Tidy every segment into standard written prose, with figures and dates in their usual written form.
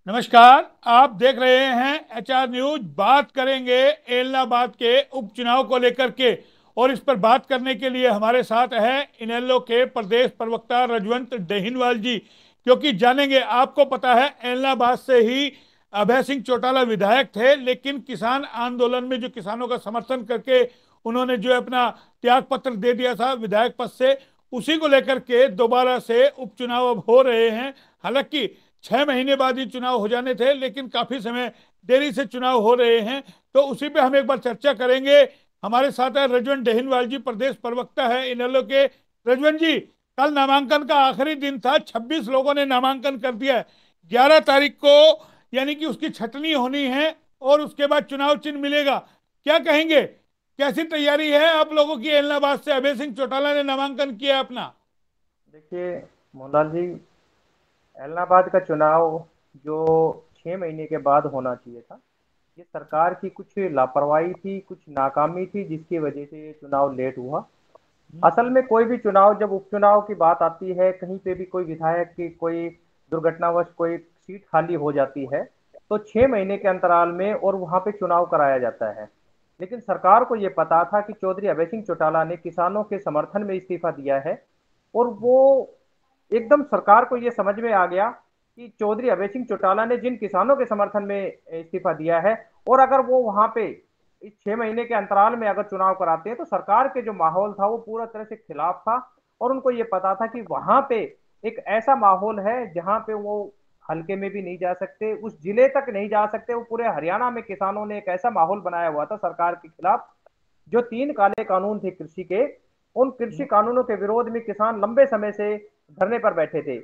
नमस्कार। आप देख रहे हैं एचआर न्यूज। बात करेंगे एलनाबाद के उपचुनाव को लेकर के, और इस पर बात करने के लिए हमारे साथ है इनेलो के प्रदेश प्रवक्ता रजवंत डेहिनवाल जी। क्योंकि जानेंगे, आपको पता है एलनाबाद से ही अभय सिंह चौटाला विधायक थे, लेकिन किसान आंदोलन में जो किसानों का समर्थन करके उन्होंने जो अपना त्याग पत्र दे दिया था विधायक पद से, उसी को लेकर के दोबारा से उपचुनाव अब हो रहे हैं। हालांकि 6 महीने बाद ही चुनाव हो जाने थे, लेकिन काफी समय देरी से चुनाव हो रहे हैं। तो उसी पे हम एक बार चर्चा करेंगे। हमारे साथ है रजवंत डेहिनवाल जी, प्रदेश प्रवक्ता है इनेलो के। रजवंत जी, कल नामांकन का आखिरी दिन था, 26 लोगों ने नामांकन कर दिया है। 11 तारीख को यानी कि उसकी छटनी होनी है, और उसके बाद चुनाव चिन्ह मिलेगा। क्या कहेंगे, कैसी तैयारी है आप लोगों की? एलनाबाद से अभय सिंह चौटाला ने नामांकन किया अपना। देखिए मोहनलाल जी, इलाहाबाद का चुनाव जो 6 महीने के बाद होना चाहिए था, ये सरकार की कुछ लापरवाही थी, कुछ नाकामी थी, जिसकी वजह से ये चुनाव लेट हुआ। असल में कोई भी चुनाव, जब उपचुनाव की बात आती है, कहीं पे भी कोई विधायक की कोई दुर्घटनावश कोई सीट खाली हो जाती है, तो 6 महीने के अंतराल में और वहां पे चुनाव कराया जाता है। लेकिन सरकार को ये पता था कि चौधरी अभय सिंह चौटाला ने किसानों के समर्थन में इस्तीफा दिया है, और वो एकदम सरकार को ये समझ में आ गया कि चौधरी अभय सिंह चौटाला ने जिन किसानों के समर्थन में इस्तीफा दिया है, और अगर वो वहां पे इस 6 महीने के अंतराल में अगर चुनाव कराते हैं, तो सरकार के जो माहौल था वो पूरा तरह से खिलाफ था। और उनको ये पता था कि वहां पे एक ऐसा माहौल है जहां पे वो हल्के में भी नहीं जा सकते, उस जिले तक नहीं जा सकते। वो पूरे हरियाणा में किसानों ने एक ऐसा माहौल बनाया हुआ था सरकार के खिलाफ। जो 3 काले कानून थे कृषि के, उन कृषि कानूनों के विरोध में किसान लंबे समय से धरने पर बैठे थे।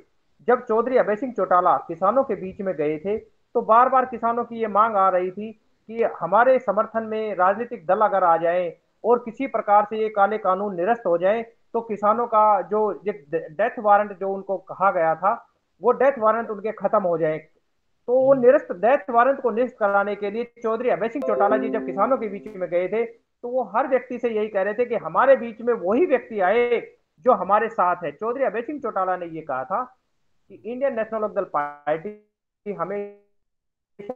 जब चौधरी अभय सिंह चौटाला किसानों के बीच में गए थे, तो बार बार किसानों की ये मांग आ रही थी कि हमारे समर्थन में राजनीतिक दल अगर आ जाए और किसी प्रकार से ये काले कानून निरस्त हो जाए, तो किसानों का जो डेथ वारंट जो उनको कहा गया था, वो डेथ वारंट उनके खत्म हो जाए। तो वो निरस्त डेथ वारंट को निरस्त कराने के लिए चौधरी अभय सिंह चौटाला जी जब किसानों के बीच में गए थे, तो वो हर व्यक्ति से यही कह रहे थे कि हमारे बीच में वही व्यक्ति आए जो हमारे साथ है। चौधरी अभय सिंह चौटाला ने ये कहा था कि इंडियन नेशनल लोकदल पार्टी हमेशा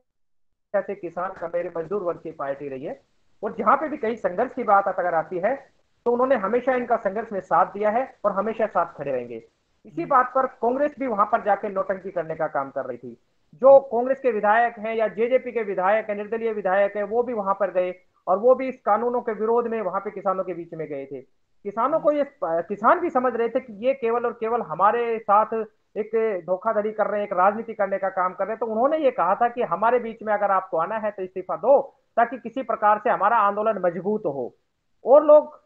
से किसान का, मेरे मजदूर वर्ग की पार्टी रही है, और जहां पे भी कहीं संघर्ष की बात अगर आती है, तो उन्होंने हमेशा इनका संघर्ष में साथ दिया है और हमेशा साथ खड़े रहेंगे। इसी बात पर कांग्रेस भी वहां पर जाकर नौटंकी करने का काम कर रही थी। जो कांग्रेस के विधायक हैं या जेजेपी के विधायक हैं, निर्दलीय विधायक हैं, वो भी वहां पर गए, और वो भी इस कानूनों के विरोध में वहां पे किसानों के बीच में गए थे। किसानों को ये, किसान भी समझ रहे थे कि ये केवल और केवल हमारे साथ एक धोखाधड़ी कर रहे हैं, एक राजनीति करने का काम कर रहे हैं। तो उन्होंने ये कहा था कि हमारे बीच में अगर आपको आना है तो इस्तीफा दो, ताकि किसी प्रकार से हमारा आंदोलन मजबूत हो। और लोग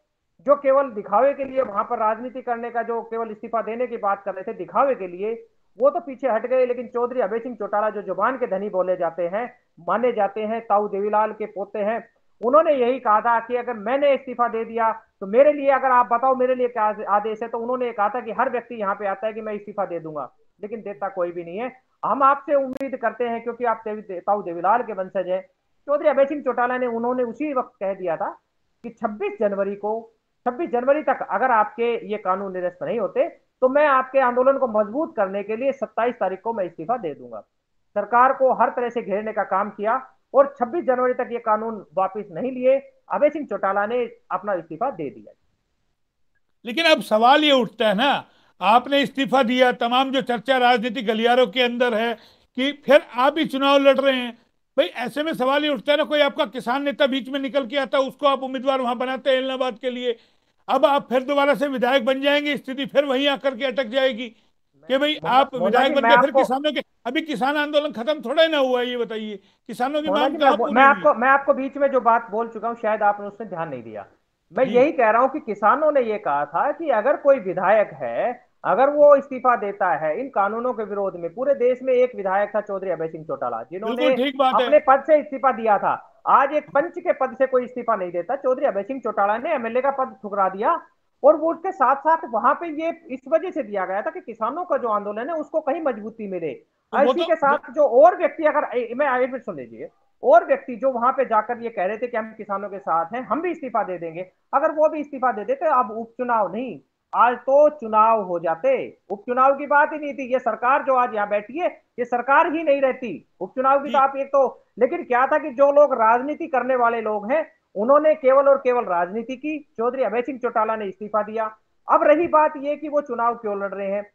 जो केवल दिखावे के लिए वहां पर राजनीति करने का, जो केवल इस्तीफा देने की बात कर रहे थे दिखावे के लिए, वो तो पीछे हट गए। लेकिन चौधरी अभय सिंह चौटाला जो जुबान के धनी बोले जाते हैं, माने जाते हैं, ताऊ देवीलाल के पोते हैं, उन्होंने यही कहा था कि अगर मैंने इस्तीफा दे दिया तो मेरे लिए, अगर आप बताओ मेरे लिए क्या आदेश है, तो उन्होंने कहा था कि हर व्यक्ति यहाँ पे आता है कि मैं इस्तीफा दे दूंगा, लेकिन देता कोई भी नहीं है। हम आपसे उम्मीद करते हैं, क्योंकि आप ताऊ देवीलाल के वंशज हैं। चौधरी अभय सिंह चौटाला ने उन्होंने उसी वक्त कह दिया था कि 26 जनवरी तक अगर आपके ये कानून निरस्त नहीं होते, तो मैं आपके आंदोलन को मजबूत करने के लिए 27 तारीख को मैं इस्तीफा दे दूंगा। सरकार को हर तरह से घेरने का काम किया, और 26 जनवरी तक ये कानून वापस नहीं लिए। अभय सिंह चौटाला ने अपना इस्तीफा दे दिया। लेकिन अब सवाल ये उठता है ना, आपने इस्तीफा दिया, तमाम जो चर्चा राजनीतिक गलियारों के अंदर है कि फिर आप ही चुनाव लड़ रहे हैं। भाई ऐसे में सवाल ये उठता है ना, कोई आपका किसान नेता बीच में निकल के आता है, उसको आप उम्मीदवार वहां बनाते हैं एलनाबाद के लिए। अब आप फिर दोबारा से विधायक बन जाएंगे, स्थिति फिर वहीं आकर के अटक जाएगी कि भाई मोना आप मोना विधायक जी, बन मैं गए, फिर आपको किसानों के, अभी किसान आंदोलन खत्म थोड़ा ही ना हुआ है, ये बताइए किसानों की मोना मांग जी, कहाँ मैं पूरी हुई? आपको बीच में जो बात बोल चुका हूं, शायद आपने उसमें ध्यान नहीं दिया। मैं जी। यही कह रहा हूं कि किसानों ने ये कहा था कि अगर कोई विधायक है, अगर वो इस्तीफा देता है इन कानूनों के विरोध में, पूरे देश में एक विधायक था चौधरी अभय सिंह चौटाला, बिल्कुल जिन्होंने ठीक बात है। अपने पद से इस्तीफा दिया था। आज एक पंच के पद से कोई इस्तीफा नहीं देता। चौधरी अभय सिंह चौटाला ने एमएलए का पद ठुकरा दिया, और वो उसके साथ साथ वहां पे ये इस वजह से दिया गया था कि किसानों का जो आंदोलन है उसको कहीं मजबूती मिले। तो वो इसी तो के साथ जो और व्यक्ति, अगर मैं आगे फिर सुन लीजिए, और व्यक्ति जो वहां पे जाकर ये कह रहे थे कि हम किसानों के साथ हैं, हम भी इस्तीफा दे देंगे, अगर वो भी इस्तीफा दे देते, अब उपचुनाव नहीं, आज तो चुनाव हो जाते। उपचुनाव की बात ही नहीं थी। ये सरकार जो आज यहाँ बैठी है, ये सरकार ही नहीं रहती। उपचुनाव की तो जी। आप एक तो, लेकिन क्या था कि जो लोग राजनीति करने वाले लोग हैं, उन्होंने केवल और केवल राजनीति की। चौधरी अभय सिंह चौटाला ने इस्तीफा दिया। अब रही बात यह कि वो चुनाव क्यों लड़ रहे हैं,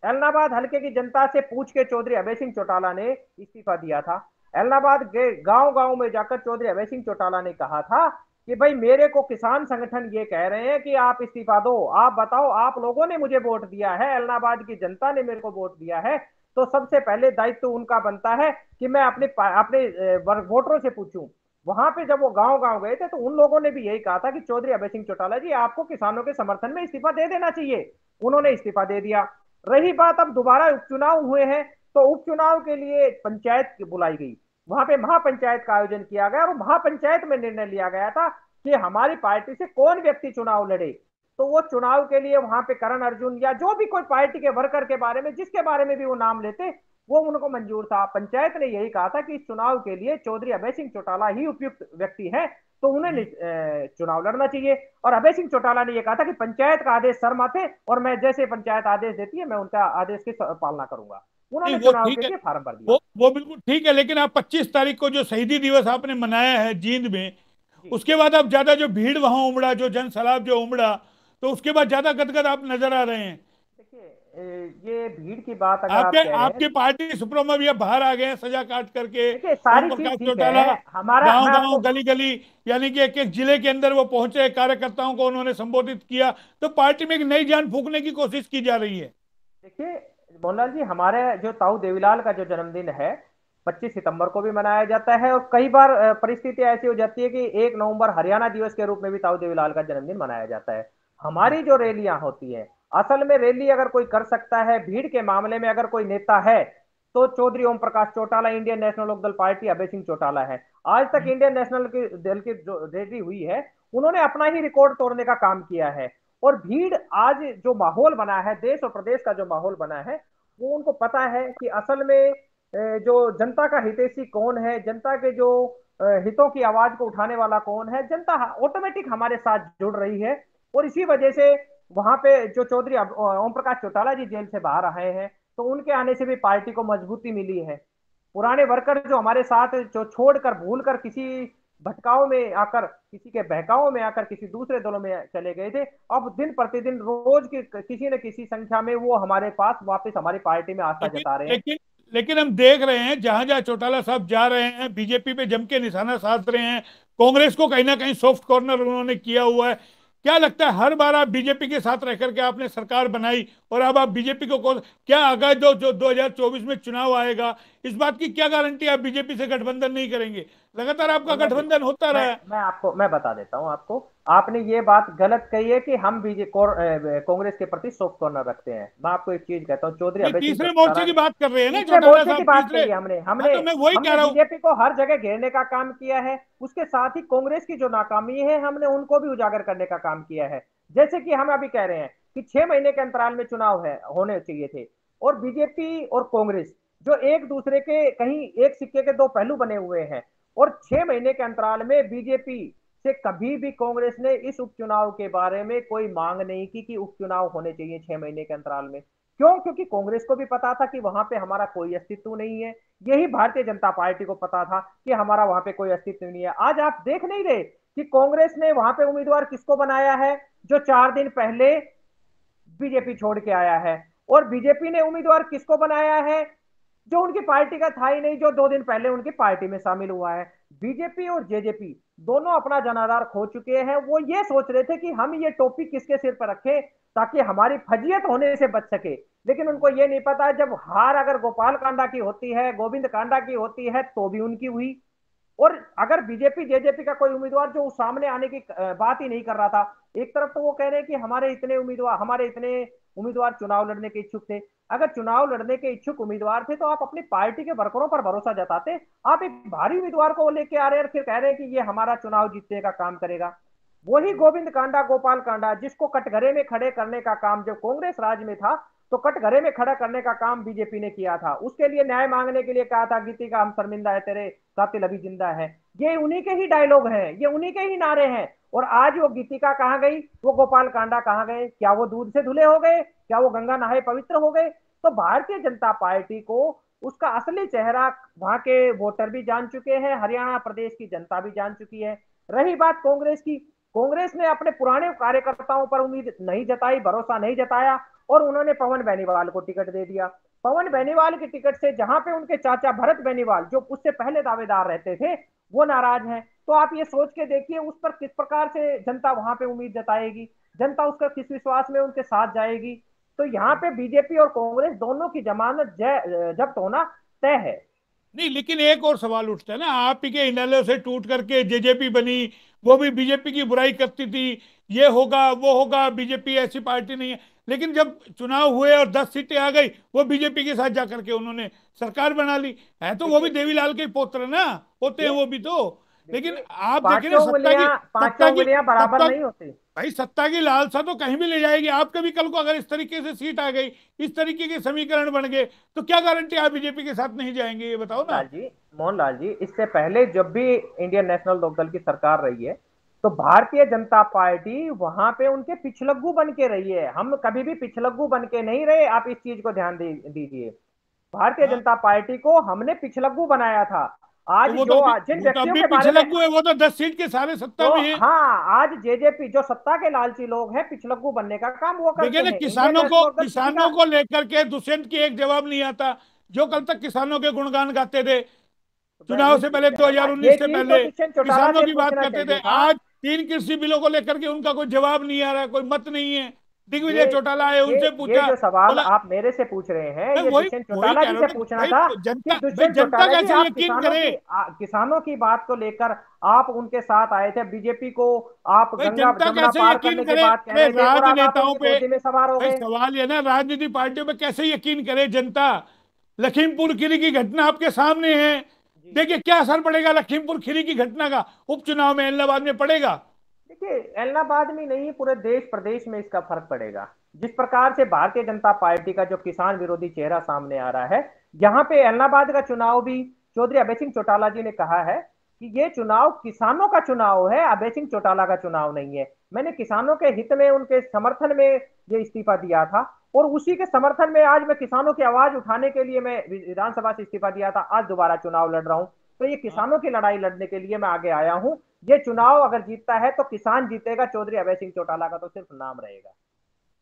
एलनाबाद हल्के की जनता से पूछ के चौधरी अभय सिंह चौटाला ने इस्तीफा दिया था। एलनाबाद गांव गांव में जाकर चौधरी अभय सिंह चौटाला ने कहा था कि भाई मेरे को किसान संगठन ये कह रहे हैं कि आप इस्तीफा दो, आप बताओ, आप लोगों ने मुझे वोट दिया है, एलनाबाद की जनता ने मेरे को वोट दिया है, तो सबसे पहले दायित्व तो उनका बनता है कि मैं अपने अपने वोटरों से पूछूं। वहां पे जब वो गांव गांव गए थे तो उन लोगों ने भी यही कहा था कि चौधरी अभय सिंह चौटाला जी, आपको किसानों के समर्थन में इस्तीफा दे देना चाहिए। उन्होंने इस्तीफा दे दिया। रही बात अब दोबारा उपचुनाव हुए हैं, तो उपचुनाव के लिए पंचायत बुलाई गई। वहां पे महापंचायत का आयोजन किया गया और महापंचायत में निर्णय लिया गया था कि हमारी पार्टी से कौन व्यक्ति चुनाव लड़े। तो वो चुनाव के लिए वहां पे करण अर्जुन या जो भी कोई पार्टी के वर्कर के बारे में, जिसके बारे में भी वो नाम लेते, वो उनको मंजूर था। पंचायत ने यही कहा था कि इस चुनाव के लिए चौधरी अभय सिंह चौटाला ही उपयुक्त व्यक्ति है, तो उन्हें चुनाव लड़ना चाहिए। और अभय सिंह चौटाला ने यह कहा था कि पंचायत का आदेश सर माथे, और मैं जैसे पंचायत आदेश देती है मैं उनका आदेश की पालना करूंगा। नहीं उन्होंने वो चुनाव के ठीक है, लिए फार्म भर दिया। वो बिल्कुल ठीक है, लेकिन आप 25 तारीख को जो शहीदी दिवस आपने मनाया है जींद में, जी उसके बाद आप ज्यादा जो भीड़ वहां उमड़ा, जो जन सैलाब जो उमड़ा, तो उसके बाद ज्यादा गदगद आप नजर आ रहे हैं। देखिए, ये भीड़ की बात अगर आपके आप कह रहे हैं, आपके पार्टी सुप्रीमो भी अब बाहर आ गए हैं सजा काट करके। देखिए ओम सारी चीज प्रकाश ठीक चौटाला है। हमारा, गांव मैं गांव आपको, गली गली, यानी कि एक एक जिले के अंदर वो पहुंचे, कार्यकर्ताओं को उन्होंने संबोधित किया, तो पार्टी में एक नई जान फूंकने की कोशिश की जा रही है। देखिए मोहनलाल जी, हमारे जो ताऊ देवीलाल का जो जन्मदिन है 25 सितंबर को भी मनाया जाता है, और कई बार परिस्थिति ऐसी हो जाती है कि 1 नवंबर हरियाणा दिवस के रूप में भी ताऊ देवीलाल का जन्मदिन मनाया जाता है। जी। हमारी जो रैलियां होती है, असल में रैली अगर कोई कर सकता है, भीड़ के मामले में अगर कोई नेता है, तो Chaudhary Om Prakash Chautala, Indian National Lok Dal party Abhay Singh Chautala है। आज तक इंडियन नेशनल की दल की जो रैली हुई है, उन्होंने अपना ही रिकॉर्ड तोड़ने का काम किया है। और भीड़, आज जो माहौल बना है, देश और प्रदेश का जो माहौल बना है, वो उनको पता है कि असल में जो जनता का हितैषी कौन है, जनता के जो हितों की आवाज को उठाने वाला कौन है, जनता ऑटोमेटिक हमारे साथ जुड़ रही है। और इसी वजह से वहां पे जो चौधरी ओम प्रकाश चौटाला जी जेल से बाहर आए हैं, तो उनके आने से भी पार्टी को मजबूती मिली है। पुराने वर्कर जो हमारे साथ जो छोड़कर, भूल कर, किसी भटकाव में आकर, किसी के बहकाव में आकर किसी दूसरे दलों में चले गए थे, अब दिन प्रतिदिन रोज की किसी न किसी संख्या में वो हमारे पास वापस हमारी पार्टी में आस्था लेकिन जता रहे हैं। लेकिन लेकिन हम देख रहे हैं जहां जहां चौटाला साहब जा रहे हैं, बीजेपी पे जम के निशाना साध रहे हैं, कांग्रेस को कहीं ना कहीं सॉफ्ट कॉर्नर उन्होंने किया हुआ है। क्या लगता है, हर बार आप बीजेपी के साथ रह करके आपने सरकार बनाई, और अब आप बीजेपी को क्या आगे जो 2024 में चुनाव आएगा, इस बात की क्या गारंटी आप बीजेपी से गठबंधन नहीं करेंगे? लगातार आपका मोहनलाल जी, गठबंधन होता मैं रहा है। मैं आपको मैं बता देता हूं आपको। आपने ये बात गलत कही है कि हम कांग्रेस के प्रति सॉफ्ट कॉर्नर रखते हैं। मैं आपको एक चीज कहता हूं, चौधरी नहीं, अभय सिंह तीसरे मोर्चे चौटाला की ने बात कर रहे हैं ना तीसरे चौटाला मोर्चे की साहब, बात तीसरे। कही है। हमने हाँ, हमने तो मैं वही कह हमने रहा हूँ। बीजेपी को हर जगह घेरने का काम किया है। उसके साथ ही कांग्रेस की जो नाकामी है, हमने उनको भी उजागर करने का काम किया है। जैसे कि हम अभी कह रहे हैं कि 6 महीने के अंतराल में चुनाव है, होने चाहिए थे, और बीजेपी और कांग्रेस जो एक दूसरे के, कहीं एक सिक्के के दो पहलू बने हुए हैं। और 6 महीने के अंतराल में बीजेपी से कभी भी कांग्रेस ने इस उपचुनाव के बारे में कोई मांग नहीं की कि उपचुनाव होने चाहिए 6 महीने के अंतराल में। क्यों? क्योंकि कांग्रेस को भी पता था कि वहां पे हमारा कोई अस्तित्व नहीं है। यही भारतीय जनता पार्टी को पता था कि हमारा वहां पे कोई अस्तित्व नहीं है। आज आप देख नहीं रहे कि कांग्रेस ने वहां पे उम्मीदवार किसको बनाया है, जो 4 दिन पहले बीजेपी छोड़ के आया है। और बीजेपी ने उम्मीदवार किसको बनाया है, जो उनकी पार्टी का था ही नहीं, जो 2 दिन पहले उनकी पार्टी में शामिल हुआ है। बीजेपी और जेजेपी दोनों अपना जनाधार खो चुके हैं। वो ये सोच रहे थे कि हम ये टोपी किसके सिर पर रखें ताकि हमारी फजीयत होने से बच सके। लेकिन उनको ये नहीं पता, जब हार अगर गोपाल कांडा की होती है, गोविंद कांडा की होती है, तो भी उनकी हुई। और अगर बीजेपी जेजेपी का कोई उम्मीदवार जो सामने आने की बात ही नहीं कर रहा था, एक तरफ तो वो कह रहे हैं कि हमारे इतने उम्मीदवार चुनाव लड़ने के इच्छुक थे। अगर चुनाव लड़ने के इच्छुक उम्मीदवार थे तो आप अपनी पार्टी के वर्करों पर भरोसा जताते। आप एक भारी उम्मीदवार को लेके आ रहे हैं और फिर कह रहे हैं कि ये हमारा चुनाव जीतने का काम करेगा। वही गोविंद कांडा, गोपाल कांडा, जिसको कटघरे में खड़े करने का काम जब कांग्रेस राज में था, तो कटघरे में खड़ा करने का काम बीजेपी ने किया था, उसके लिए न्याय मांगने के लिए कहा था गीतिका हम शर्मिंदा है तेरे कातिल अभी जिंदा है। ये उन्हीं के ही डायलॉग हैं, ये उन्हीं के ही नारे हैं। और आज वो गीतिका कहाँ गई, वो गोपाल कांडा कहाँ गए? क्या वो दूध से धुले हो गए? क्या वो गंगा नहाए पवित्र हो गए? तो भारतीय जनता पार्टी को उसका असली चेहरा वहां के वोटर भी जान चुके हैं, हरियाणा प्रदेश की जनता भी जान चुकी है। रही बात कांग्रेस की, कांग्रेस ने अपने पुराने कार्यकर्ताओं पर उम्मीद नहीं जताई, भरोसा नहीं जताया, और उन्होंने पवन बेनीवाल को टिकट दे दिया। पवन बेनीवाल की टिकट से जहां पे उनके चाचा भरत बेनीवाल जो उससे पहले दावेदार रहते थे वो नाराज हैं, तो आप ये सोच के देखिए उस पर किस प्रकार से जनता वहां पे उम्मीद जताएगी, जनता उसका किस विश्वास में उनके साथ जाएगी। तो यहाँ पे बीजेपी और कांग्रेस दोनों की जमानत जब्त होना तय है। नहीं, लेकिन एक और सवाल उठता है ना, आप ही के इनेलो से टूट करके जेजेपी बनी, वो भी बीजेपी की बुराई करती थी, ये होगा वो होगा, बीजेपी ऐसी पार्टी नहीं है। लेकिन जब चुनाव हुए और 10 सीटें आ गई, वो बीजेपी के साथ जाकर के उन्होंने सरकार बना ली है। तो वो भी देखिए, देवीलाल के पुत्र ना, होते हैं ये वो भी तो। लेकिन देखिए, आप देखें ना, पांचों उंगलियां बराबर सत्ता की नहीं होती। भाई, सत्ता की लालसा तो कहीं भी ले जाएगी। आप कभी कल को अगर इस तरीके से सीट आ गई, इस तरीके के समीकरण बन गए, तो क्या गारंटी आप बीजेपी के साथ नहीं जाएंगे, ये बताओ ना। मोहनलाल जी, मोहनलाल जी, इससे पहले जब भी इंडियन नेशनल लोकदल की सरकार रही है, तो भारतीय जनता पार्टी वहां पे उनके पिछलग्गू बन के रही है। हम कभी भी पिछलग्गू बन के नहीं रहे, आप इस चीज को ध्यान दीजिए। भारतीय हाँ, जनता पार्टी को हमने पिछलग्गू बनाया था। तो आज जो जिन वो तो अब व्यक्तियों भी के बारे पीछे में, लगू है, वो तो 10 सीट के सारे सत्ता तो में है। हाँ, आज जेजेपी जो सत्ता के लालची लोग हैं पिछलग्गू बनने का काम वो देखिए करते ना, हैं। इंडियन नेशनल दल किसी का, किसानों को लेकर के दुष्यंत की एक जवाब नहीं आता, जो कल तक किसानों के गुणगान गाते थे, तो मैं चुनाव वही से चीज पहले कह रहा हूँ ना, 2019 ये से चीज तो पहले दुष्यंत चौटाला किसानों से की बात पूछना करते थे। चाहिए था। आज 3 कृषि बिलों को लेकर के उनका कोई जवाब नहीं आ रहा, कोई मत नहीं है। दिग्विजय ये चौटाला आए, ये उनसे ये पूछा, जो सवाल बोला, आप मेरे से पूछ रहे हैं, मैं ये वही दुष्यंत वही चौटाला कह जी रहा से हूँ ना पूछना भाई। था कि भाई दुष्यंत जनता चौटाला जी, कैसे आप यकीन करे? किसानों की बात को लेकर आप उनके साथ आए थे बीजेपी को, आप भाई गंगा जनता जमुना कैसे पार यकीन करने की करे? बात कह अरे रहे थे, और आज आप राजनेताओं उनकी पे, गोदी में सवार हो भाई गए। सवाल ये ना, राजनीति पार्टियों पे कैसे यकीन करे जनता? लखीमपुर खीरी की घटना आपके सामने है। जी, देखिए क्या असर पड़ेगा लखीमपुर खीरी की घटना का उपचुनाव में, इलाहाबाद में पड़ेगा। देखिए, इलाहाबाद में नहीं, पूरे देश प्रदेश में इसका फर्क पड़ेगा। जिस प्रकार से भारतीय जनता पार्टी का जो किसान विरोधी चेहरा सामने आ रहा है, यहाँ पे इलाहाबाद का चुनाव भी चौधरी अभय सिंह चौटाला जी ने कहा है कि ये चुनाव किसानों का चुनाव है, अभय सिंह चौटाला का चुनाव नहीं है। मैंने किसानों के हित में, उनके समर्थन में ये इस्तीफा दिया था, और उसी के समर्थन में आज मैं किसानों की आवाज उठाने के लिए मैं विधानसभा से इस्तीफा दिया था, आज दोबारा चुनाव लड़ रहा हूं। तो ये हाँ, किसानों की लड़ाई लड़ने के लिए मैं आगे आया हूं। ये चुनाव अगर जीतता है तो किसान जीतेगा, चौधरी अभय सिंह चौटाला का तो सिर्फ नाम रहेगा।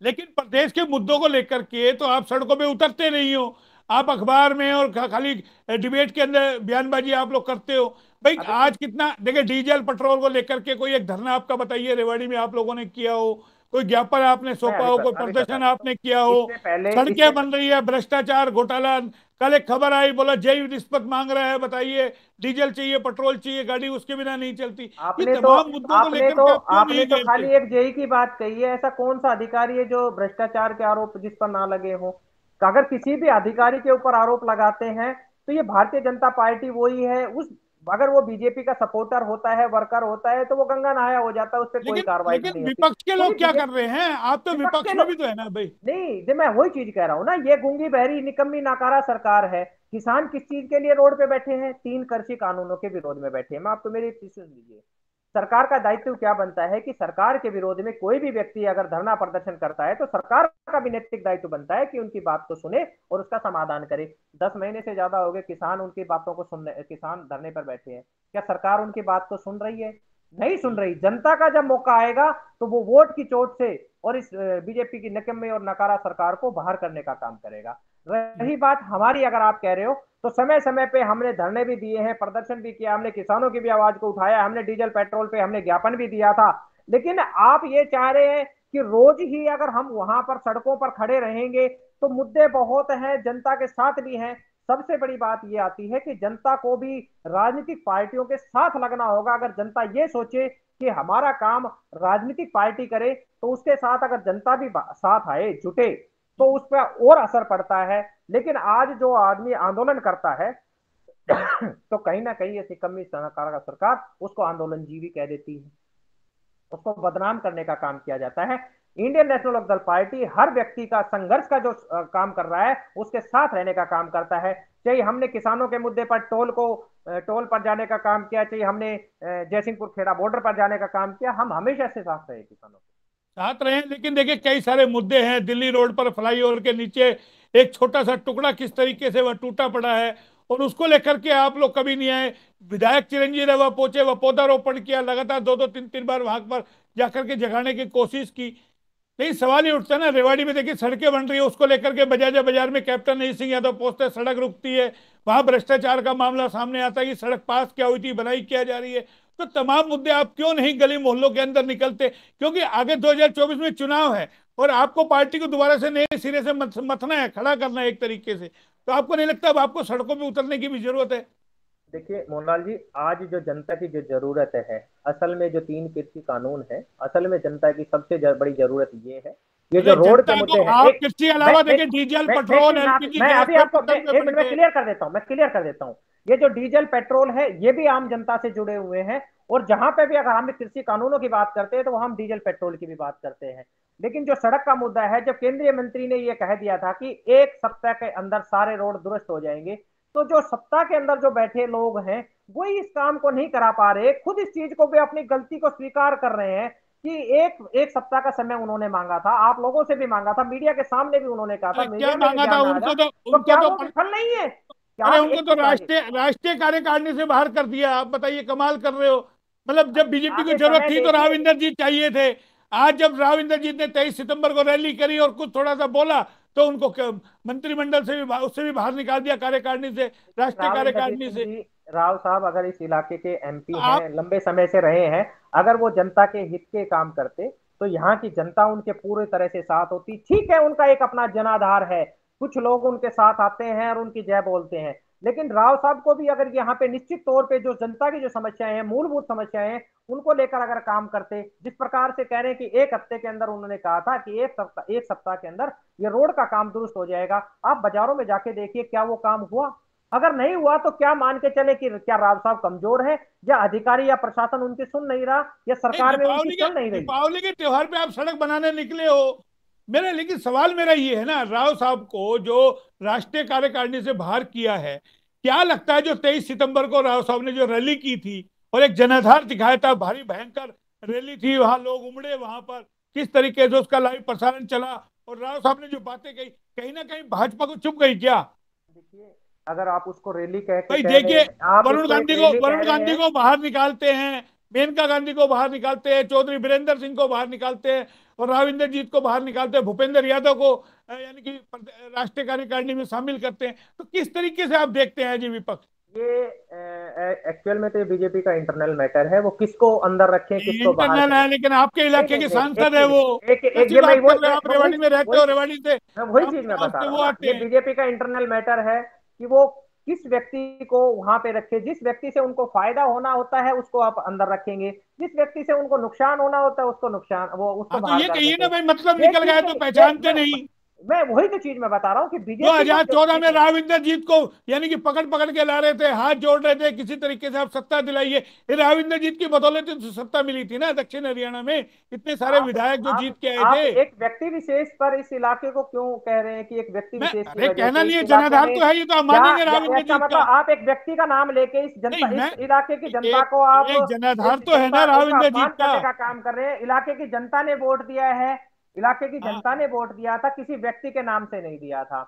लेकिन प्रदेश के मुद्दों को लेकर के तो आप सड़कों पे उतरते नहीं हो। आप अखबार में और खाली डिबेट के अंदर बयानबाजी आप लोग करते हो। भाई अब आज कितना, देखिए डीजल पेट्रोल को लेकर के कोई एक धरना आपका बताइए, रेवाड़ी में आप लोगों ने किया हो, कोई ज्ञापन आपने मैं सौंपा हो, कोई अभी बता प्रदर्शन देता हूँ। आपने किया हो। इससे पहले सड़कें इससे बन रही है, भ्रष्टाचार घोटाला। कल एक खबर आई, बोला जय रिश्वत मांग रहा है, बताइए डीजल चाहिए, पेट्रोल चाहिए, गाड़ी उसके बिना नहीं चलती। ये आपने तो तमाम मुद्दों को आपने लेकर तो के आप क्यों आपने नहीं तो घेरते? खाली एक जेई की बात कही है। ऐसा कौन सा अधिकारी है जो भ्रष्टाचार के आरोप जिस पर ना लगे हो? अगर किसी भी अधिकारी के ऊपर आरोप लगाते हैं तो ये भारतीय जनता पार्टी वही है। उस अगर वो बीजेपी का सपोर्टर होता है, वर्कर होता है, तो वो गंगा नहाया हो जाता है, उस पर कोई लेकिन कार्रवाई लेकिन नहीं होती। विपक्ष के वही लोग क्या कर बीजेपी, रहे हैं? आप तो विपक्ष के विपक्ष में लोग, भी तो है ना भाई। नहीं, जब मैं वही चीज कह रहा हूं ना, ये गूंगी बहरी निकम्मी नाकारा सरकार है। किसान किस चीज के लिए रोड पे बैठे हैं? 3 कृषि कानूनों के विरोध में बैठे हैं। मैं आपको मेरी चीज सुन लीजिए। सरकार का दायित्व क्या बनता है कि सरकार के विरोध में कोई भी व्यक्ति अगर धरना प्रदर्शन करता है तो सरकार का भी नैतिक दायित्व बनता है कि उनकी बात को सुने और उसका समाधान करे। 10 महीने से ज्यादा हो गए किसान उनकी बातों को सुनने, किसान धरने पर बैठे हैं। क्या सरकार उनकी बात को सुन रही है? नहीं सुन रही। जनता का जब मौका आएगा तो वो वोट की चोट से और इस बीजेपी की निकम्मे और नकारा सरकार को बाहर करने का काम करेगा। रही बात हमारी, अगर आप कह रहे हो, तो समय समय पे हमने धरने भी दिए हैं, प्रदर्शन भी किया, हमने किसानों की भी आवाज को उठाया, हमने डीजल पेट्रोल पे हमने ज्ञापन भी दिया था। लेकिन आप ये चाह रहे हैं कि रोज ही अगर हम वहां पर सड़कों पर खड़े रहेंगे तो मुद्दे बहुत हैं, जनता के साथ भी हैं। सबसे बड़ी बात ये आती है कि जनता को भी राजनीतिक पार्टियों के साथ लगना होगा। अगर जनता ये सोचे कि हमारा काम राजनीतिक पार्टी करे, तो उसके साथ अगर जनता भी साथ आए, जुटे, तो उस पर और असर पड़ता है। लेकिन आज जो आदमी आंदोलन करता है तो कहीं ना कहीं ऐसी कमी सरकार उसको आंदोलन जीवी कह देती है, उसको बदनाम करने का काम किया जाता है। इंडियन नेशनल लोकदल पार्टी हर व्यक्ति का संघर्ष का जो काम कर रहा है उसके साथ रहने का काम करता है। चाहे हमने किसानों के मुद्दे पर टोल पर जाने का काम किया, चाहे हमने जयसिंहपुर खेड़ा बॉर्डर पर जाने का काम किया, हम हमेशा से साथ रहे किसानों के साथ रहे हैं। लेकिन देखिए कई सारे मुद्दे हैं, दिल्ली रोड पर फ्लाईओवर के नीचे एक छोटा सा टुकड़ा किस तरीके से वह टूटा पड़ा है और उसको लेकर के आप लोग कभी नहीं आए। विधायक चिरंजीव रवा पहुंचे, वह पौधारोपण किया, लगातार दो दो तीन तीन बार वहां पर जाकर के जगाने की कोशिश की। नहीं, सवाल ही उठता ना, रेवाड़ी में देखिए सड़कें बन रही है, उसको लेकर के बजाजा बाजार में कैप्टन अजीत सिंह यादव पहुंचते, सड़क रुकती है, वहां भ्रष्टाचार का मामला सामने आता है कि सड़क पास क्या हुई थी, बनाई क्या जा रही है। तो तमाम मुद्दे आप क्यों नहीं गली मोहल्लों के अंदर निकलते, क्योंकि आगे 2024 में चुनाव है और आपको पार्टी को दोबारा से नए सिरे से मथना है, खड़ा करना है एक तरीके से। तो आपको नहीं लगता अब आपको सड़कों पे उतरने की भी जरूरत है? देखिए मोहनलाल जी, आज जो जनता की जो जरूरत है, असल में जो तीन कृषि कानून है, असल में जनता की सबसे बड़ी जरूरत ये है। ये जो अरे रोड के जनता को मुद्दे हैं, आप एक कृषि के मैं अलावा मैं देखिए डीजल मैं पेट्रोल एलपीजी मैं गैस अभी पे आपको पटल पे एक पड़ मिनट में गए। क्लियर कर देता हूं, मैं क्लियर कर देता हूं। ये जो डीजल पेट्रोल है ये भी आम जनता से जुड़े हुए हैं, और जहां पे भी अगर हम कृषि कानूनों की बात करते हैं तो हम डीजल पेट्रोल की भी बात करते हैं। लेकिन जो सड़क का मुद्दा है, जब केंद्रीय मंत्री ने ये कह दिया था कि एक सप्ताह के अंदर सारे रोड दुरुस्त हो जाएंगे, तो जो सत्ता के अंदर जो बैठे लोग हैं वही इस काम को नहीं करा पा रहे, खुद इस चीज को भी अपनी गलती को स्वीकार कर रहे हैं कि एक एक सप्ताह का समय उन्होंने मांगा था, आप लोगों से भी मांगा था, मीडिया के सामने भी उन्होंने कहा था, अरे क्या मीडिया में भी मांगा था बयान आया, उनको तो, तो उनको क्या तो वो विफल नहीं है? क्या अरे आप उनको एक तो मिनट आगे राष्ट्रीय राष्ट्रीय कार्यकारिणी से बाहर कर दिया। आप बताइए, कमाल कर रहे हो। मतलब जब बीजेपी को आगे जरूरत समय थी तो देखिए। राव इंद्रजीत चाहिए थे। आज जब राव इंद्रजीत ने 23 सितंबर को रैली करी और कुछ थोड़ा सा बोला तो उनको मंत्रिमंडल से भी उससे भी बाहर निकाल दिया, कार्यकारिणी से, राष्ट्रीय राव इंद्रजीत कार्यकारिणी सिंह से। जी, राव साहब अगर इस इलाके के तो एमपी आप हैं, लंबे समय से रहे हैं, अगर वो जनता के हित के काम करते तो यहाँ की जनता उनके पूरी तरह से साथ होती। ठीक है, उनका एक अपना जनाधार है, कुछ लोग उनके साथ आते हैं और उनकी जय बोलते हैं, लेकिन राव साहब को भी अगर यहाँ पे निश्चित तौर पे जो जनता की जो समस्याएं हैं, मूलभूत समस्याएं हैं, उनको लेकर अगर काम करते, जिस प्रकार से कह रहे हैं कि एक हफ्ते के अंदर उन्होंने कहा था कि एक सप्ताह के अंदर ये रोड का काम दुरुस्त हो जाएगा, आप बाजारों में जाके देखिए क्या वो काम हुआ? अगर नहीं हुआ तो क्या मान के चले कि क्या राव साहब कमजोर है, या अधिकारी या प्रशासन उनकी सुन नहीं रहा, या नहीं, सरकार में उनकी चल नहीं रही? दीपावली के त्योहार पे आप सड़क बनाने निकले हो। मेरा लेकिन सवाल मेरा ये है ना, राव साहब को जो राष्ट्रीय कार्यकारिणी से बाहर किया है, क्या लगता है जो 23 सितंबर को राव साहब ने जो रैली की थी और एक जनाधार दिखाया था, भारी भयंकर रैली थी, वहां लोग उमड़े, वहां पर किस तरीके से उसका लाइव प्रसारण चला और राव साहब ने जो बातें कही, कहीं ना कहीं भाजपा को चुप गई क्या? देखिए, अगर आप उसको रैली कह के भाई कह रहे देखिए, हैं, आप उसको एक रैली कह वरुण रहे गांधी हैं। को बाहर निकालते हैं, मेनका गांधी को बाहर निकालते हैं, चौधरी बीरेंद्र सिंह को बाहर निकालते हैं और राव इंद्रजीत को बाहर निकालते हैं, भूपेंद्र यादव को यानी कि राष्ट्रीय कार्यकारिणी में शामिल करते हैं। तो किस तरीके से आप देखते हैं जी विपक्ष? ये एक्चुअल में तो ये बीजेपी का इंटरनल मैटर है, वो किसको अंदर रखें किसको बाहर इंटरनल करें। है, लेकिन आपके नहीं इलाके नहीं के नहीं, सांसद एक है चीज, वो। एक एक कैसी ये बात कर रहे हो, आप मैं रेवाड़ी में रहते हो, वही रेवाड़ी से मैं वही राम चीज मैं निवास बता से रहा वो हूँ ना, आते ये हैं। बीजेपी का इंटरनल मैटर है कि वो किस व्यक्ति को वहां पे रखे, जिस व्यक्ति से उनको फायदा होना होता है उसको आप अंदर रखेंगे, जिस व्यक्ति से उनको नुकसान होना होता है उसको नुकसान, वो उसको हाँ तो बाहर ये कर कहिए देते। ना भाई, मतलब ये निकल गए ठीक तो नहीं, ये पहचानते नहीं। मैं वही तो चीज मैं बता रहा हूँ कि दो बीजेपी को हजार चौदह में देखिए। राव इंद्रजीत को यानी कि पकड़ पकड़ के ला रहे थे, हाथ जोड़ रहे थे, किसी तरीके से आप सत्ता दिलाइए। ये राव इंद्रजीत की बदौलत ही तो सत्ता मिली थी ना दक्षिण हरियाणा में, इतने सारे आप विधायक जो जीत के आए आप थे। एक व्यक्ति विशेष पर इस इलाके को क्यों कह रहे हैं कि एक व्यक्ति मैं, विशेष की अरे वजह कहना से नहीं इस है, इलाके जनाधार में, तो है, ये तो हम क्या मानेंगे राव इसका इंद्रजीत मतलब का। आप एक व्यक्ति का नाम लेके इस नहीं जनता, मैं, इस इलाके की जनता एक को आप एक जनाधार इस तो है ना जनता राव उसका इंद्रजीत अपमान का। करने का काम कर रहे हैं। इलाके की जनता ने वोट दिया है, इलाके की हाँ, जनता ने वोट दिया था, किसी व्यक्ति के नाम से नहीं दिया था।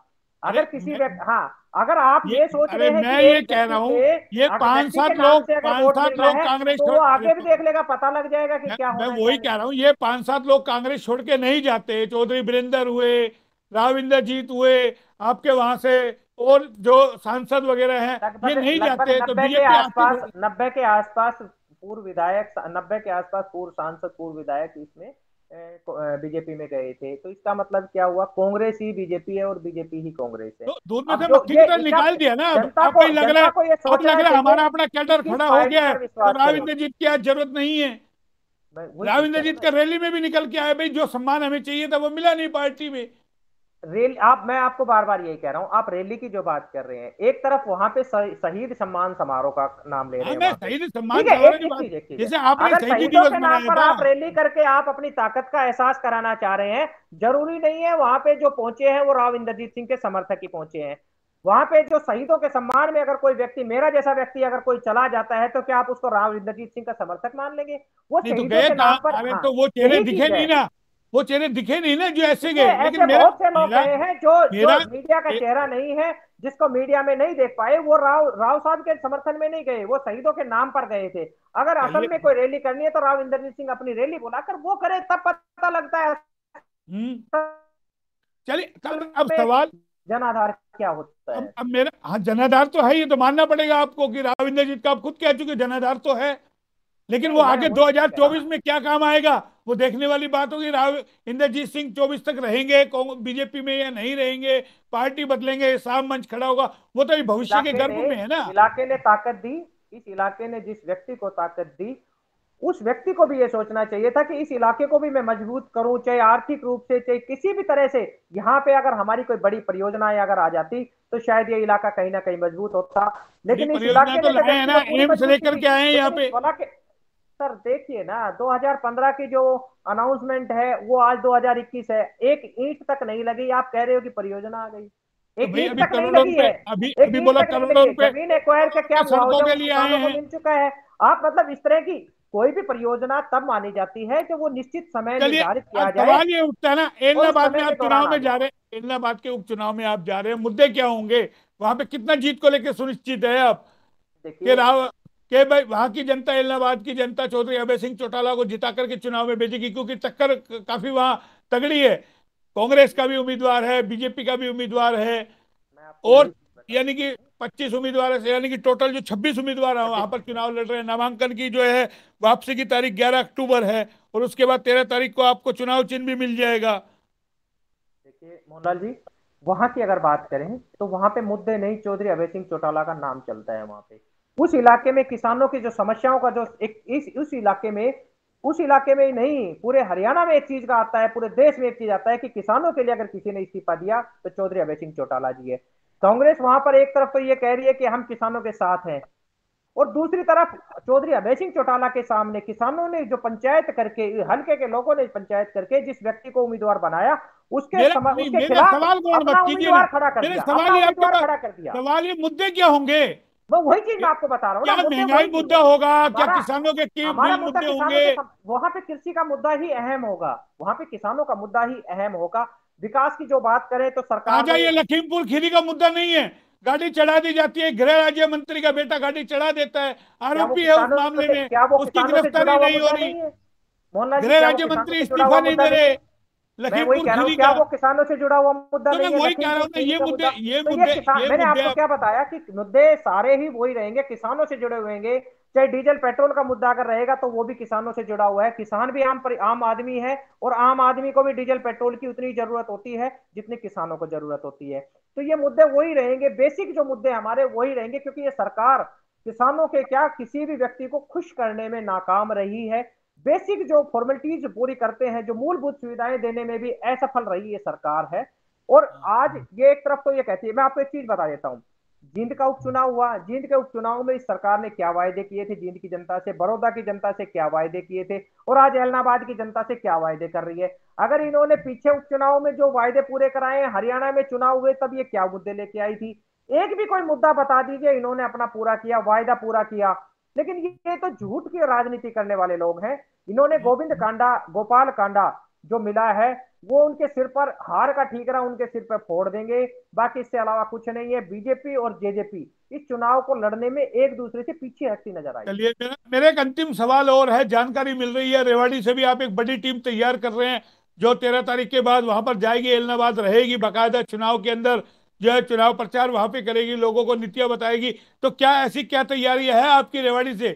अरे अगर किसी व्यक्ति, हाँ, अगर आप ये ये सोच अरे रहे हैं कि मैं ये एक कह व्यक्ति रहा हूं, से, ये अगर व्यक्ति के नाम से अगर पांच वोट मिल सात रहा लोग है कांग्रेस तो वो अरे आगे भी देख लेगा, पता लग जाएगा कि क्या मैं होना है क्या वही नहीं कह रहा होना हूँ, ये 5-7 लोग कांग्रेस छोड़ के नहीं जाते। चौधरी बीरेंद्र हुए, राव इंद्रजीत हुए, आपके वहां से और जो सांसद वगैरह हैं, है। ये लगभग नहीं लगभग जाते तो बीजेपी आती थोड़ी। 90 के आसपास पूर्व विधायक, 90 के आसपास पूर्व सांसद, पूर्व विधायक इसमें बीजेपी में गए थे। तो इसका मतलब क्या हुआ, कांग्रेस ही बीजेपी है और बीजेपी ही कांग्रेस है। तो दूध में अब से जो मक्खी की ये तरह इसका निकाल दिया ना। अब आपको ही लग रहा है, जनता को ये अब लग सोचना रहा है चाहिए हमारा अपना कि कैडर किस खड़ा हो पार्टी गया है पर तो विश्वास राव करें। इंद्रजीत की आज जरूरत नहीं है। मैं वही राव चीज कह रहा इंद्रजीत हूँ का ना। रैली में भी निकल के आया, भाई जो सम्मान हमें चाहिए था वो मिला नहीं पार्टी में। रैली, आप, मैं आपको बार बार यही कह रहा हूं, आप रैली की जो बात कर रहे हैं, एक तरफ वहां पे शहीद सम्मान समारोह का नाम ले रहे हाँ, हैं मैं वहां पे। शहीद सम्मान ठीक है, समारोह एक की एक बात, चीज एक चीज है, जैसे आपने अगर शहीदी शहीदों दिवस के नाम मनाया पर था। आप रैली करके आप अपनी ताकत का एहसास कराना चाह रहे हैं, जरूरी नहीं है वहां पे जो पहुंचे हैं वो राव इंद्रजीत सिंह के समर्थक ही पहुंचे हैं। वहां पे जो शहीदों के सम्मान में अगर कोई व्यक्ति, मेरा जैसा व्यक्ति अगर कोई चला जाता है, तो क्या आप उसको राव इंद्रजीत सिंह का समर्थक मान लेंगे? वो नहीं तो शहीदों गए के नाम कहाँ? पर, अरे हाँ, तो वो चेहरे यही दिखे चीज है। नहीं ना, वो चेहरे दिखे नहीं ना जो ऐसे देखिए, गए, लेकिन ऐसे मेरा बहुत से लोग मेरा गए हैं जो जो मेरा मीडिया का ए- चेहरा नहीं है, जिसको मीडिया में नहीं देख पाए, वो राव राव साहब के समर्थन में नहीं गए, वो शहीदों के नाम पर गए थे। अगर असल चलिए। में कोई रैली करनी है तो राव इंद्रजीत सिंह अपनी रैली बुलाकर वो करे, तब पता लगता है हम्म। चलिए, असल अब में सवाल, जनाधार क्या होता अब है। अब मेरा, हाँ, जनाधार तो है, ये तो मानना पड़ेगा आपको कि राव इंद्रजीत का आप खुद कह चुके जनाधार तो है। लेकिन वो नहीं, मैं आगे वही चीज कह रहा हूँ 2024 ना। में क्या काम आएगा, वो देखने वाली बात होगी। राव इंद्रजीत सिंह 24 तक रहेंगे बीजेपी में या नहीं रहेंगे, पार्टी बदलेंगे, साम मंच खड़ा होगा, वो तो ये भविष्य के इलाके गर्भ ने में है ना। इलाके ने ताकत दी, इस इलाके ने जिस व्यक्ति को ताकत दी, उस व्यक्ति को भी ये सोचना चाहिए था कि इस इलाके को भी मैं मजबूत करूं, चाहे आर्थिक रूप से, चाहे किसी भी तरह से। यहाँ पे अगर हमारी कोई बड़ी परियोजनाएं अगर आ जाती, तो शायद ये इलाका कहीं ना कहीं मजबूत होता। बड़ी लेकिन इस परियोजना इलाके तो ने जब लाए हैं व्यक्ति ना, को पूरी एम्स मजबूती लेकर दी, के आए हैं यहाँ लेकिन इस पे। वला के, सर देखिए ना, 2015 की जो अनाउंसमेंट है वो आज 2021 है, एक ईंट तक नहीं लगी, आप कह रहे हो कि परियोजना आ गई। तो एक भाई ईंट अभी तक नहीं करोड़ों लगी रुपए, है, अभी एक अभी ईंट बोला तक नहीं करोड़ों लगी है। रुपए, जमीन एक्वायर का करोड़ों क्या रुपए सड़कों मुआवजा के उन लिए आए किसानों को हैं। मिल चुका है? आप मतलब इस तरह की कोई भी परियोजना तब मानी जाती है जब वो निश्चित समय चलिए, निर्धारित अब किया जाए सवाल ये उठता है ना, और उस एलनाबाद में समय के आप चुनाव दौरान आ में जा जाए। रहे हैं, एलनाबाद के उपचुनाव में आप जा रहे हैं, मुद्दे क्या होंगे? वहां पे कितना जीत को लेकर सुनिश्चित है आप कि देखिए, राव, के भाई वहां की जनता, एलनाबाद की जनता चौधरी अभय सिंह चौटाला को जिता करके चुनाव में भेजेगी? क्योंकि टक्कर काफी वहां तगड़ी है, कांग्रेस का भी उम्मीदवार है, बीजेपी का भी उम्मीदवार है, मैं आपको वही और चीज बता यानी कि 25 उम्मीदवार है, यानी कि टोटल जो 26 उम्मीदवार है वहां पर चुनाव लड़ रहे हैं। नामांकन की जो है वापसी की तारीख 11 अक्टूबर है, और उसके बाद 13 तारीख को आपको चुनाव चिन्ह भी मिल जाएगा। देखिए मोहनलाल जी, वहां की अगर बात करें तो वहां पे मुद्दे नहीं, चौधरी अभय सिंह चौटाला का नाम चलता है वहां पे। उस इलाके में किसानों की जो समस्याओं का जो एक इस उस इलाके में, उस इलाके में ही नहीं, पूरे हरियाणा में एक चीज का आता है, पूरे देश में एक चीज आता है कि किसानों के लिए अगर किसी ने इस्तीफा दिया तो चौधरी अभय सिंह चौटाला जी है। कांग्रेस वहां पर एक तरफ तो ये कह रही है कि हम किसानों के साथ हैं, और दूसरी तरफ चौधरी अभय सिंह चौटाला के सामने किसानों ने जो पंचायत करके, हल्के के लोगों ने पंचायत करके जिस व्यक्ति को उम्मीदवार बनाया, मेरा नहीं, उसके मेरा खिलाफ सवाल गौर मत अपना कीजिए ना, उम्मीदवार खड़ा कर मेरे दिया, सवाल अपना ये आपके उम्मीदवार पास, खड़ा कर दिया। सवाल ये मुद्दे क्या होंगे? वो वही चीज मैं क्या आपको बता रहा हूँ ना, क्या मुद्दे महंगाई वही चीज मुद्दा है। होगा? क्या हमारा किसानों के हमारा बिल मुद्दा मुद्दे किसानों होंगे? के वहां पे कृषि का मुद्दा ही अहम होगा, वहां पे किसानों का मुद्दा ही अहम होगा। विकास की जो बात करें तो सरकार ताजा ने, ये लखीमपुर खीरी का मुद्दा नहीं है, गाड़ी चढ़ा दी जाती है, गृह राज्य मंत्री का बेटा गाड़ी चढ़ा देता है, आरोपी है उस मामले में, क्या वो उसकी किसानों से जुड़ा गिरफ्तारी हुआ नहीं हो मुद्दा रही, नहीं है? मोहनलाल जी, गृह क्या वो राज्य किसानों मंत्री से जुड़ा इस्तीफा हुआ नहीं मुद्दा दे नहीं रहे है? मैं वही लखीमपुर कह रहा हूँ, खीरी क्या का। वो किसानों से जुड़ा हुआ मुद्दा तो मैं नहीं है वही कह रहा लखीमपुर हूँ ना, खीरी ये का मुद्दे, मुद्दा? ये तो ये मुद्दे, किसान, ये मैंने मुद्दे, आपको क्या बताया कि मुद्दे सारे ही वही रहेंगे, किसानों से जुड़े हुए होंगे। चाहे डीजल पेट्रोल का मुद्दा अगर रहेगा तो वो भी किसानों से जुड़ा हुआ है, किसान भी आम आदमी है, और आम आदमी को भी डीजल पेट्रोल की उतनी जरूरत होती है जितनी किसानों को जरूरत होती है। तो ये मुद्दे वही रहेंगे, बेसिक जो मुद्दे हमारे वही रहेंगे, क्योंकि ये सरकार किसानों के क्या, किसी भी व्यक्ति को खुश करने में नाकाम रही है। बेसिक जो फॉर्मेलिटीज पूरी करते हैं, जो मूलभूत सुविधाएं देने में भी असफल रही ये सरकार है। और आज ये एक तरफ तो ये कहती है, मैं आपको एक चीज बता देता हूँ, जींद का उपचुनाव हुआ, जींद के उपचुनाव में इस सरकार ने क्या वायदे किए थे जींद की जनता से, बड़ौदा की जनता से क्या वायदे किए थे, और आज एलनाबाद की जनता से क्या वायदे कर रही है। अगर इन्होंने पीछे उपचुनाव में जो वायदे पूरे कराए हैं, हरियाणा में चुनाव हुए तब ये क्या मुद्दे लेके आई थी? एक भी कोई मुद्दा बता दीजिए इन्होंने अपना पूरा किया, वायदा पूरा किया। लेकिन ये तो झूठ की राजनीति करने वाले लोग हैं। इन्होंने गोविंद कांडा, गोपाल कांडा जो मिला है, वो उनके सिर पर हार का ठीकरा उनके सिर पर फोड़ देंगे। बाकी इससे अलावा कुछ नहीं है। बीजेपी और जेजेपी इस चुनाव को लड़ने में एक दूसरे से पीछे हटती नजर आई। चलिए, मेरा मेरा एक अंतिम सवाल और है, जानकारी मिल रही है रेवाड़ी से भी आप एक बड़ी टीम तैयार कर रहे हैं जो 13 तारीख के बाद वहां पर जाएगी, एलनाबाद रहेगी, बाकायदा चुनाव के अंदर जो है चुनाव प्रचार वहां पे करेगी, लोगों को नीतियां बताएगी। तो क्या ऐसी क्या तैयारी है आपकी रेवाड़ी से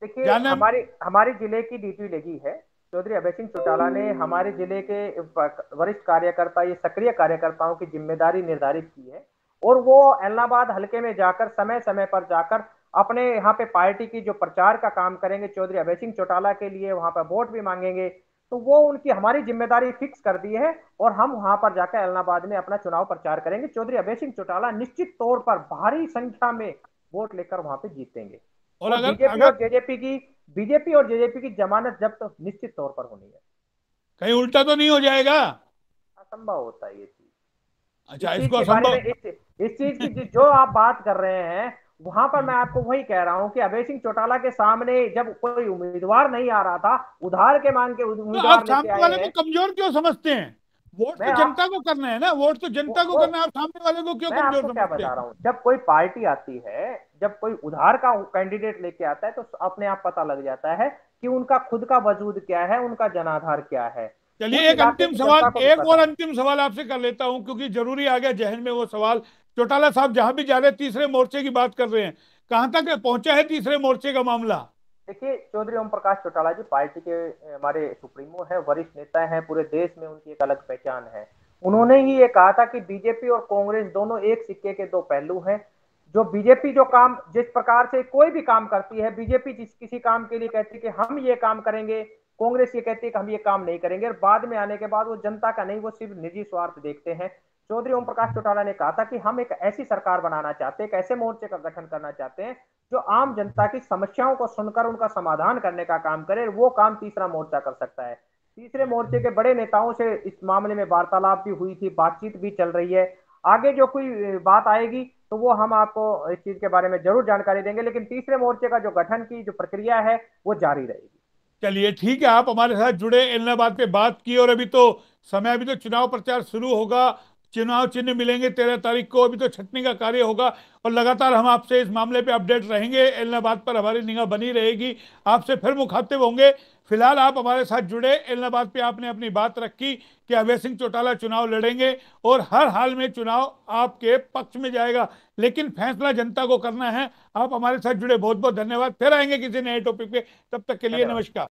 देखिए, जाने? हमारी हमारी जिले की ड्यूटी लगी है, चौधरी अभय सिंह चौटाला ने हमारे जिले के वरिष्ठ कार्यकर्ता, ये सक्रिय कार्यकर्ताओं की जिम्मेदारी निर्धारित की है, और वो एलनाबाद हल्के में जाकर समय समय पर जाकर अपने यहाँ पे पार्टी की जो प्रचार का काम करेंगे, चौधरी अभय सिंह चौटाला के लिए वहां पर वोट भी मांगेंगे। तो वो उनकी हमारी जिम्मेदारी फिक्स कर दी है और हम वहां पर जाकर एलनाबाद में अपना चुनाव प्रचार करेंगे। चौधरी अभय सिंह चौटाला निश्चित तौर पर भारी संख्या में वोट लेकर वहां पे जीतेंगे। और और अगर अगर बीजेपी और जेजेपी की जमानत जब्त निश्चित तौर पर होनी है। कहीं उल्टा तो नहीं हो जाएगा? असंभव होता है ये चीज। इस अच्छा, चीज इसको के बारे में असंभव। इस चीज की जो आप बात कर रहे हैं, वहां पर मैं आपको वही कह रहा हूं कि अभय सिंह चौटाला के सामने जब कोई उम्मीदवार नहीं आ रहा था, उधार के मांग के तो आप उम्मीदवार लेके सामने आए वाले को हैं। कमजोर क्यों समझते हैं? वोट मैं तो आप जनता को करना है ना, वोट तो जनता को वो करना है, आप सामने वाले को क्यों मैं कमजोर आपको क्या समझते बता हैं? रहा हूं, जब कोई पार्टी आती है, जब कोई उधार का कैंडिडेट लेके आता है, तो अपने आप पता लग जाता है कि उनका खुद का वजूद क्या है, उनका जनाधार क्या है। चलिए, उस एक इलाके अंतिम की सवाल, जनता को भी एक और पता है। अंतिम सवाल आपसे कर लेता हूं, क्योंकि जरूरी आ गया जहन में वो सवाल। चौटाला साहब जहां भी जा रहे हैं, तीसरे मोर्चे की बात कर रहे हैं, कहां तक पहुंचा है तीसरे मोर्चे का मामला? देखिए, चौधरी ओम प्रकाश चौटाला जी पार्टी के हमारे सुप्रीमो है, वरिष्ठ नेता है, पूरे देश में उनकी एक अलग पहचान है। उन्होंने ही ये कहा था कि बीजेपी और कांग्रेस दोनों एक सिक्के के दो पहलू हैं। जो बीजेपी जो काम जिस प्रकार से कोई भी काम करती है, बीजेपी जिस किसी काम के लिए कहती है कि हम ये काम करेंगे, कांग्रेस ये कहती है कि हम ये काम नहीं करेंगे, और बाद में आने के बाद वो जनता का नहीं, वो सिर्फ निजी स्वार्थ देखते हैं। चौधरी ओम प्रकाश चौटाला ने कहा था कि हम एक ऐसी सरकार बनाना चाहते हैं, एक ऐसे मोर्चे का गठन करना चाहते हैं जो आम जनता की समस्याओं को सुनकर उनका समाधान करने का काम करे। वो काम तीसरा मोर्चा कर सकता है। तीसरे मोर्चे के बड़े नेताओं से इस मामले में वार्तालाप भी हुई थी, बातचीत भी चल रही है। आगे जो कोई बात आएगी तो वो हम आपको इस चीज के बारे में जरूर जानकारी देंगे, लेकिन तीसरे मोर्चे का जो गठन की जो प्रक्रिया है वो जारी रहेगी। चलिए ठीक है, आप हमारे साथ जुड़े, इलाहाबाद पे बात की, और अभी तो समय, अभी तो चुनाव प्रचार शुरू होगा, चुनाव चिन्ह मिलेंगे 13 तारीख को, अभी तो छटनी का कार्य होगा, और लगातार हम आपसे इस मामले पे अपडेट रहेंगे, इलाहाबाद पर हमारी निगाह बनी रहेगी, आपसे फिर मुखातिब होंगे। फिलहाल आप हमारे साथ जुड़े, इलाहाबाद पे आपने अपनी बात रखी कि अभय सिंह चौटाला चुनाव लड़ेंगे, और हर हाल में चुनाव आपके पक्ष में जाएगा, लेकिन फैसला जनता को करना है। आप हमारे साथ जुड़े, बहुत बहुत धन्यवाद। फिर आएंगे किसी नए टॉपिक पे, तब तक के लिए धन्यवाद। नमस्कार।